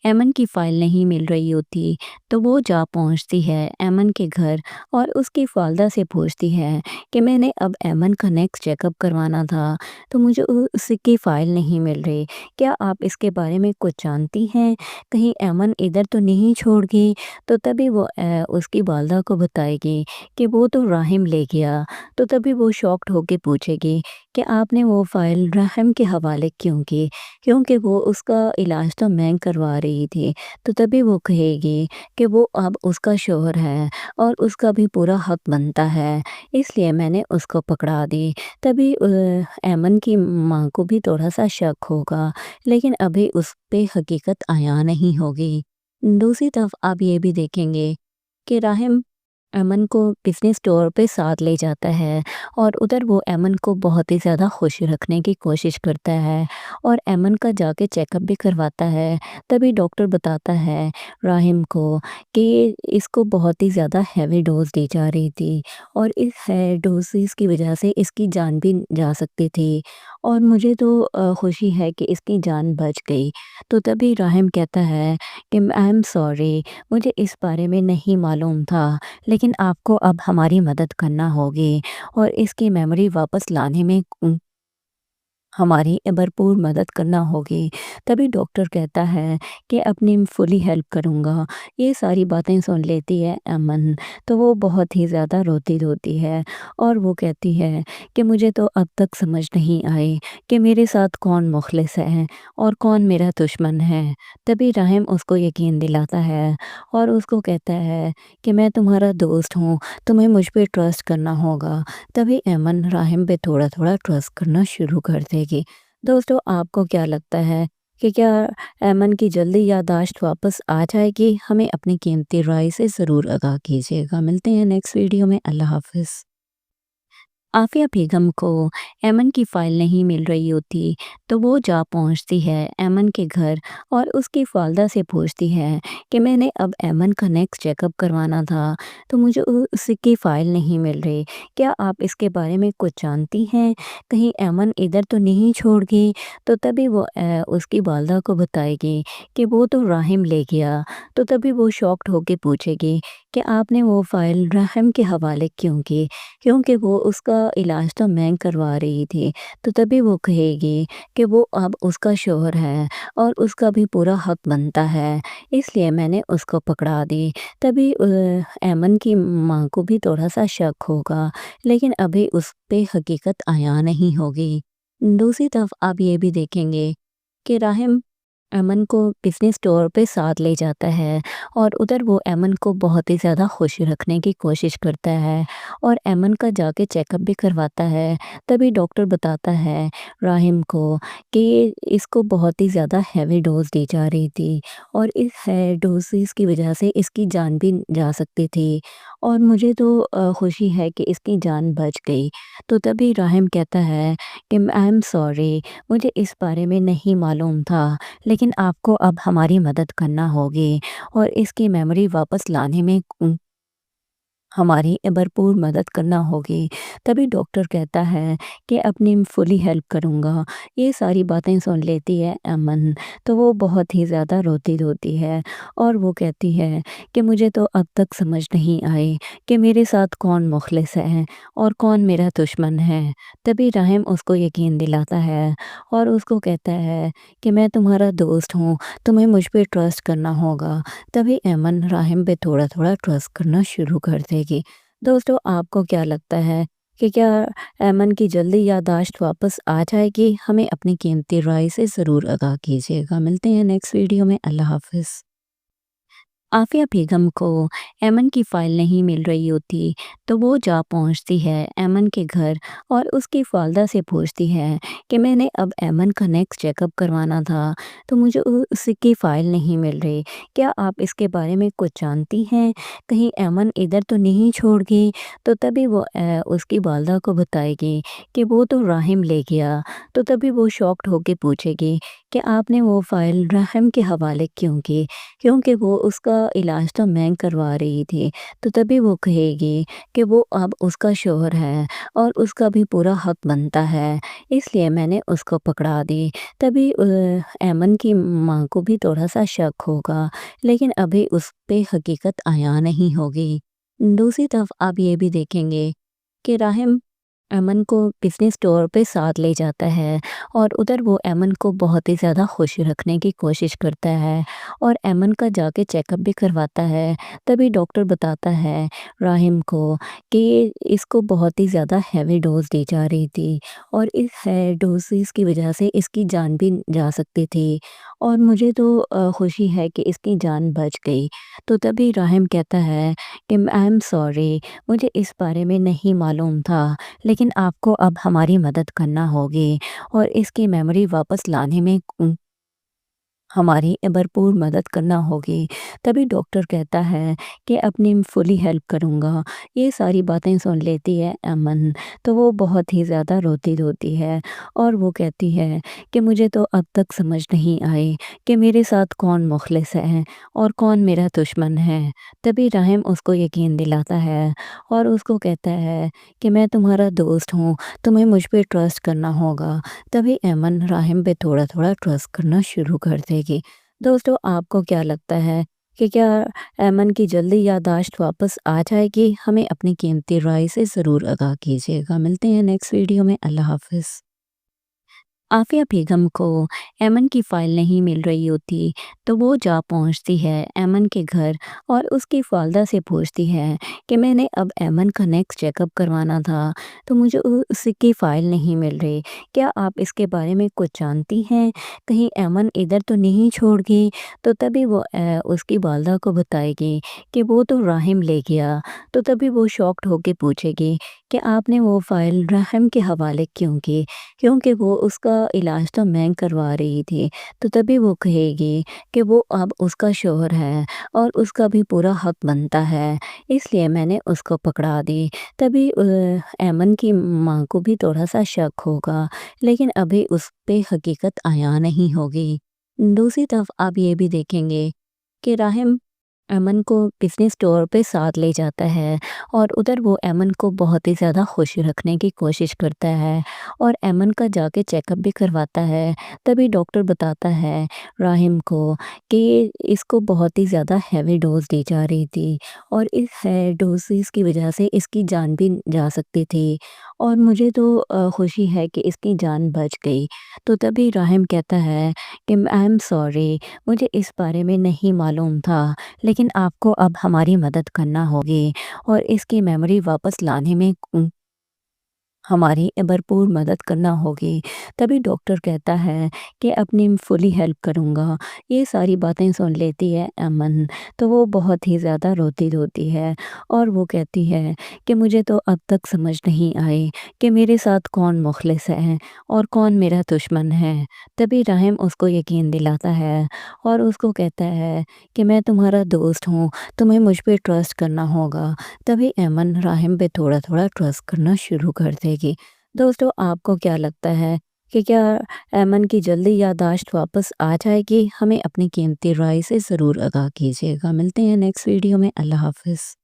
एमन की फ़ाइल नहीं मिल रही होती, तो वो जा पहुंचती है एमन के घर और उसकी वालिदा से पूछती है कि मैंने अब एमन का नेक्स्ट चेकअप करवाना था, तो मुझे उसकी फ़ाइल नहीं मिल रही। क्या आप इसके बारे में कुछ जानती हैं? कहीं एमन इधर तो नहीं छोड़ गई? तो तभी वो उसकी वालिदा को बताएगी कि वो तो राहिम ले गया। तो तभी वो शॉक्ड होके पूछेगी कि आपने वो फ़ाइल राहिम के हवाले क्यों की? क्योंकि वो उसका علاج تو میں کروا رہی تھی، تو تبھی وہ کہے گی کہ وہ اب اس کا شوہر ہے اور اس کا بھی پورا حق بنتا ہے، اس لیے میں نے اس کو پکڑا دی۔ تبھی ایمن کی ماں کو بھی تھوڑا سا شک ہوگا، لیکن ابھی اس پہ حقیقت عیاں نہیں ہوگی۔ دوسری طرف آپ یہ بھی دیکھیں گے کہ راہم ایمن کو بزنس ٹور پہ ساتھ لے جاتا ہے اور ادھر وہ ایمن کو بہت ہی زیادہ خوش رکھنے کی کوشش کرتا ہے اور ایمن کا جا کے چیک اپ بھی کرواتا ہے۔ تبھی ڈاکٹر بتاتا ہے راہم کو کہ اس کو بہت ہی زیادہ ہیوی ڈوز دی جا رہی تھی اور اس ڈوزز کی وجہ سے اس کی جان بھی جا سکتی تھی، اور مجھے تو خوشی ہے کہ اس کی جان بچ گئی۔ تو تبھی راہم کہتا ہے کہ آئی ایم سوری، مجھے اس بارے میں نہیں معلوم تھا، لیکن آپ کو اب ہماری مدد کرنا ہوگی اور اس کی میموری واپس لانے میں ہماری بھرپور مدد کرنا ہوگی۔ تبھی ڈاکٹر کہتا ہے کہ اپنی فلی ہیلپ کروں گا۔ یہ ساری باتیں سن لیتی ہے ایمن، تو وہ بہت ہی زیادہ روتی ہے اور وہ کہتی ہے کہ مجھے تو اب تک سمجھ نہیں آئی کہ میرے ساتھ کون مخلص ہے اور کون میرا دشمن ہے۔ تبھی راہم اس کو یقین دلاتا ہے اور اس کو کہتا ہے کہ میں تمہارا دوست ہوں، تمہیں مجھ پہ ٹرسٹ کرنا ہوگا۔ تبھی ایمن راہم پہ تھوڑا تھوڑا ٹرسٹ کرنا شروع کر دے گی۔ دوستو، آپ کو کیا لگتا ہے کہ کیا ایمن کی جلدی یادداشت واپس آ جائے گی؟ ہمیں اپنی قیمتی رائے سے ضرور آگاہ کیجیے گا۔ ملتے ہیں نیکسٹ ویڈیو میں۔ اللہ حافظ۔ عافیہ بیگم کو ایمن کی فائل نہیں مل رہی ہوتی تو وہ جا پہنچتی ہے ایمن کے گھر اور اس کی والدہ سے پوچھتی ہے کہ میں نے اب ایمن کا نیکسٹ چیک اپ کروانا تھا تو مجھے اس کی فائل نہیں مل رہی، کیا آپ اس کے بارے میں کچھ جانتی ہیں؟ کہیں ایمن ادھر تو نہیں چھوڑ گئی؟ تو تبھی وہ اس کی والدہ کو بتائے گی کہ وہ تو راہم لے گیا۔ تو تبھی وہ شاکڈ ہو کے پوچھے گی کہ آپ نے وہ فائل راہم کے حوالے کیوں کی؟ کیونکہ وہ اس کا علاج تو میں کروا رہی تھی۔ تو تبھی وہ کہے گی کہ وہ اب اس کا شوہر ہے اور اس کا بھی پورا حق بنتا ہے، اس لیے میں نے اس کو پکڑا دی۔ تبھی ایمن کی ماں کو بھی تھوڑا سا شک ہوگا، لیکن ابھی اس پہ حقیقت عیاں نہیں ہوگی۔ دوسری طرف آپ یہ بھی دیکھیں گے کہ راہم ایمن کو بزنس ٹور پہ ساتھ لے جاتا ہے اور ادھر وہ ایمن کو بہت ہی زیادہ خوش رکھنے کی کوشش کرتا ہے اور ایمن کا جا کے چیک اپ بھی کرواتا ہے۔ تبھی ڈاکٹر بتاتا ہے راہم کو کہ اس کو بہت ہی زیادہ ہیوی ڈوز دی جا رہی تھی اور اس ڈوزز کی وجہ سے اس کی جان بھی جا سکتی تھی، اور مجھے تو خوشی ہے کہ اس کی جان بچ گئی۔ تو تبھی راہم کہتا ہے کہ آئی ایم سوری، مجھے اس بارے میں نہیں معلوم تھا، لیکن آپ کو اب ہماری مدد کرنا ہوگی اور اس کی میموری واپس لانے میں ہماری بھرپور مدد کرنا ہوگی۔ تبھی ڈاکٹر کہتا ہے کہ اپنی فلی ہیلپ کروں گا۔ یہ ساری باتیں سن لیتی ہے ایمن، تو وہ بہت ہی زیادہ روتی ہے اور وہ کہتی ہے کہ مجھے تو اب تک سمجھ نہیں آئی کہ میرے ساتھ کون مخلص ہے اور کون میرا دشمن ہے۔ تبھی راہم اس کو یقین دلاتا ہے اور اس کو کہتا ہے کہ میں تمہارا دوست ہوں، تمہیں مجھ پہ ٹرسٹ کرنا ہوگا۔ تبھی ایمن راہم پہ تھوڑا تھوڑا ٹرسٹ کرنا شروع کر دے گی۔ دوستو، آپ کو کیا لگتا ہے کہ کیا ایمن کی جلدی یادداشت واپس آ جائے گی؟ ہمیں اپنی قیمتی رائے سے ضرور آگاہ کیجیے گا۔ ملتے ہیں نیکسٹ ویڈیو میں۔ اللہ حافظ۔ عافیہ بیگم کو ایمن کی فائل نہیں مل رہی ہوتی تو وہ جا پہنچتی ہے ایمن کے گھر اور اس کی والدہ سے پوچھتی ہے کہ میں نے اب ایمن کا نیکسٹ چیک اپ کروانا تھا تو مجھے اس کی فائل نہیں مل رہی، کیا آپ اس کے بارے میں کچھ جانتی ہیں؟ کہیں ایمن ادھر تو نہیں چھوڑ گئی؟ تو تبھی وہ اس کی والدہ کو بتائے گی کہ وہ تو راہم لے گیا۔ تو تبھی وہ شاکڈ ہو کے پوچھے گی کہ آپ نے وہ فائل راہم کے حوالے کیوں کی؟ کیونکہ وہ اس کا علاج تو میں کروا رہی تھی۔ تو تبھی وہ کہے گی کہ وہ اب اس کا شوہر ہے اور اس کا بھی پورا حق بنتا ہے، اس لیے میں نے اس کو پکڑا دی۔ تبھی ایمن کی ماں کو بھی تھوڑا سا شک ہوگا، لیکن ابھی اس پہ حقیقت عیاں نہیں ہوگی۔ دوسری طرف آپ یہ بھی دیکھیں گے کہ راہم ایمن کو بزنس ٹور پہ ساتھ لے جاتا ہے اور ادھر وہ ایمن کو بہت ہی زیادہ خوش رکھنے کی کوشش کرتا ہے اور ایمن کا جا کے چیک اپ بھی کرواتا ہے۔ تبھی ڈاکٹر بتاتا ہے راہم کو کہ اس کو بہت ہی زیادہ ہیوی ڈوز دی جا رہی تھی اور اس ڈوزز کی وجہ سے اس کی جان بھی جا سکتی تھی، اور مجھے تو خوشی ہے کہ اس کی جان بچ گئی۔ تو تبھی راہم کہتا ہے کہ آئی ایم سوری، مجھے اس بارے میں نہیں معلوم تھا، لیکن آپ کو اب ہماری مدد کرنا ہوگی اور اس کی میموری واپس لانے میں ہماری بھرپور مدد کرنا ہوگی۔ تبھی ڈاکٹر کہتا ہے کہ اپنی فلی ہیلپ کروں گا۔ یہ ساری باتیں سن لیتی ہے ایمن، تو وہ بہت ہی زیادہ روتی ہے اور وہ کہتی ہے کہ مجھے تو اب تک سمجھ نہیں آئی کہ میرے ساتھ کون مخلص ہے اور کون میرا دشمن ہے۔ تبھی راہم اس کو یقین دلاتا ہے اور اس کو کہتا ہے کہ میں تمہارا دوست ہوں، تمہیں مجھ پہ ٹرسٹ کرنا ہوگا۔ تبھی ایمن راہم پہ تھوڑا تھوڑا ٹرسٹ کرنا شروع کر دے گی۔ دوستو، آپ کو کیا لگتا ہے کہ کیا ایمن کی جلدی یادداشت واپس آ جائے گی؟ ہمیں اپنی قیمتی رائے سے ضرور آگاہ کیجیے گا۔ ملتے ہیں نیکسٹ ویڈیو میں۔ اللہ حافظ۔ عافیہ بیگم کو ایمن کی فائل نہیں مل رہی ہوتی تو وہ جا پہنچتی ہے ایمن کے گھر اور اس کی والدہ سے پوچھتی ہے کہ میں نے اب ایمن کا نیکسٹ چیک اپ کروانا تھا تو مجھے اس کی فائل نہیں مل رہی، کیا آپ اس کے بارے میں کچھ جانتی ہیں؟ کہیں ایمن ادھر تو نہیں چھوڑ گئی؟ تو تبھی وہ اس کی والدہ کو بتائے گی کہ وہ تو راہم لے گیا۔ تو تبھی وہ شاکڈ ہو کے پوچھے گی کہ آپ نے وہ فائل راہم کے حوالے کیوں کی؟ کیونکہ وہ اس کا علاج تو میں کروا رہی تھی۔ تو تبھی وہ کہے گی کہ وہ اب اس کا شوہر ہے اور اس کا بھی پورا حق بنتا ہے، اس لیے میں نے اس کو پکڑا دی۔ تبھی ایمن کی ماں کو بھی تھوڑا سا شک ہوگا، لیکن ابھی اس پہ حقیقت عیاں نہیں ہوگی۔ دوسری طرف آپ یہ بھی دیکھیں گے کہ راہم ایمن کو بزنس ٹور پہ ساتھ لے جاتا ہے اور ادھر وہ ایمن کو بہت ہی زیادہ خوش رکھنے کی کوشش کرتا ہے اور ایمن کا جا کے چیک اپ بھی کرواتا ہے۔ تبھی ڈاکٹر بتاتا ہے راہم کو کہ اس کو بہت ہی زیادہ ہیوی ڈوز دی جا رہی تھی اور اس ڈوزز کی وجہ سے اس کی جان بھی جا سکتی تھی، اور مجھے تو خوشی ہے کہ اس کی جان بچ گئی۔ تو تبھی راہم کہتا ہے کہ آئی ایم سوری، مجھے اس بارے میں نہیں معلوم تھا، لیکن آپ کو اب ہماری مدد کرنا ہوگی اور اس کی میموری واپس لانے میں ہماری بھرپور مدد کرنا ہوگی۔ تبھی ڈاکٹر کہتا ہے کہ اپنی فلی ہیلپ کروں گا۔ یہ ساری باتیں سن لیتی ہے ایمن، تو وہ بہت ہی زیادہ روتی ہے اور وہ کہتی ہے کہ مجھے تو اب تک سمجھ نہیں آئی کہ میرے ساتھ کون مخلص ہے اور کون میرا دشمن ہے۔ تبھی راہم اس کو یقین دلاتا ہے اور اس کو کہتا ہے کہ میں تمہارا دوست ہوں، تمہیں مجھ پہ ٹرسٹ کرنا ہوگا۔ تبھی ایمن راہم پہ تھوڑا تھوڑا ٹرسٹ کرنا شروع کر دے گی۔ دوستو، آپ کو کیا لگتا ہے کہ کیا ایمن کی جلدی یادداشت واپس آ جائے گی؟ ہمیں اپنی قیمتی رائے سے ضرور آگاہ کیجیے گا۔ ملتے ہیں نیکسٹ ویڈیو میں۔ اللہ حافظ۔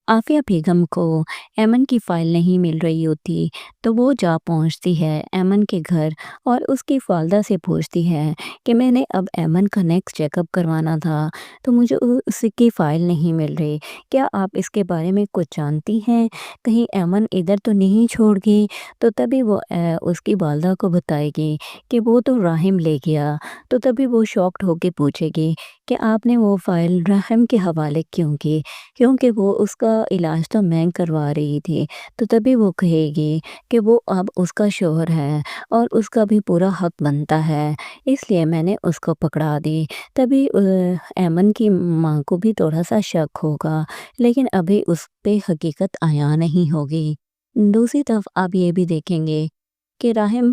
عافیہ بیگم کو ایمن کی فائل نہیں مل رہی ہوتی تو وہ جا پہنچتی ہے ایمن کے گھر اور اس کی والدہ سے پوچھتی ہے کہ میں نے اب ایمن کا نیکسٹ چیک اپ کروانا تھا تو مجھے اس کی فائل نہیں مل رہی، کیا آپ اس کے بارے میں کچھ جانتی ہیں؟ کہیں ایمن ادھر تو نہیں چھوڑ گئی؟ تو تبھی وہ اس کی والدہ کو بتائے گی کہ وہ تو راہم لے گیا۔ تو تبھی وہ شاکڈ ہو کے پوچھے گی کہ آپ نے وہ فائل راہم کے حوالے کیوں کی؟ کیونکہ وہ اس کا علاج تو میں کروا رہی تھی۔ تو تبھی وہ کہے گی کہ وہ اب اس کا شوہر ہے اور اس کا بھی پورا حق بنتا ہے، اس لیے میں نے اس کو پکڑا دی۔ تبھی ایمن کی ماں کو بھی تھوڑا سا شک ہوگا، لیکن ابھی اس پہ حقیقت عیاں نہیں ہوگی۔ دوسری طرف آپ یہ بھی دیکھیں گے کہ راہم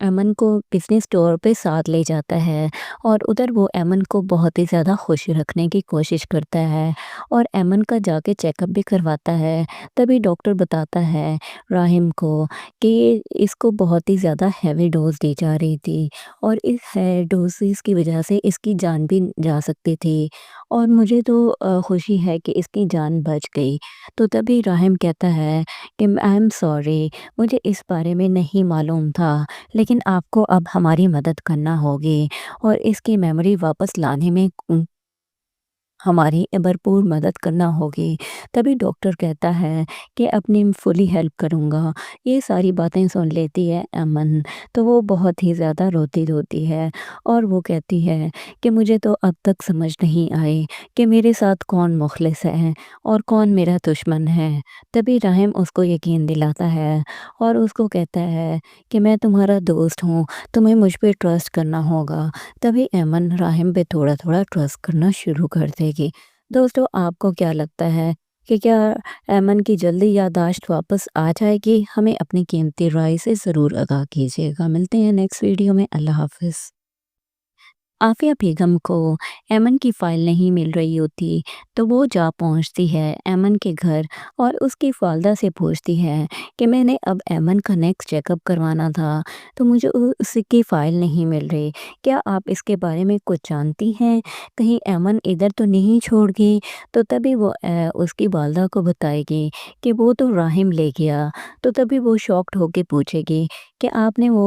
ایمن کو بزنس ٹور پہ ساتھ لے جاتا ہے اور ادھر وہ ایمن کو بہت ہی زیادہ خوش رکھنے کی کوشش کرتا ہے اور ایمن کا جا کے چیک اپ بھی کرواتا ہے۔ تبھی ڈاکٹر بتاتا ہے راہم کو کہ اس کو بہت ہی زیادہ ہیوی ڈوز دی جا رہی تھی اور اس ڈوزز کی وجہ سے اس کی جان بھی جا سکتی تھی، اور مجھے تو خوشی ہے کہ اس کی جان بچ گئی۔ تو تبھی راہم کہتا ہے کہ آئی ایم سوری، مجھے اس بارے میں نہیں معلوم تھا، لیکن آپ کو اب ہماری مدد کرنا ہوگی اور اس کی میموری واپس لانے میں हमारी भरपूर मदद करना होगी। तभी डॉक्टर कहता है कि अपनी फुली हेल्प करूँगा। ये सारी बातें सुन लेती है अमन, तो वो बहुत ही ज़्यादा रोती है और वो कहती है कि मुझे तो अब तक समझ नहीं आई कि मेरे साथ कौन मुखलिस है और कौन मेरा दुश्मन है। तभी राहिम उसको यकीन दिलाता है और उसको कहता है कि मैं तुम्हारा दोस्त हूँ, तुम्हें मुझ पे ट्रस्ट करना होगा। तभी अमन राहिम पे थोड़ा-थोड़ा ट्रस्ट करना शुरू कर देगी। दोस्तों, आपको क्या लगता है कि क्या अमन की जल्दी याददाश्त वापस आ जाएगी? हमें अपनी कीमती राय से ज़रूर आगाह कीजिएगा। मिलते हैं नेक्स्ट वीडियो में। अल्लाह हाफ़िज़। आफ़िया बेगम को अमन की फ़ाइल नहीं मिल रही होती, तो वो जा पहुंचती है अमन के घर और उसकी वालिदा से पूछती है कि मैंने अब अमन का नेक्स्ट चेकअप करवाना था, तो मुझे उसकी फ़ाइल नहीं मिल रही। क्या आप इसके बारे में कुछ जानती हैं? कहीं अमन इधर तो नहीं छोड़ गई? तो तभी वो उसकी वालिदा को बताएगी कि वो तो राहिम ले गया। तो तभी वो शॉक्ड होके पूछेगी कि आपने वो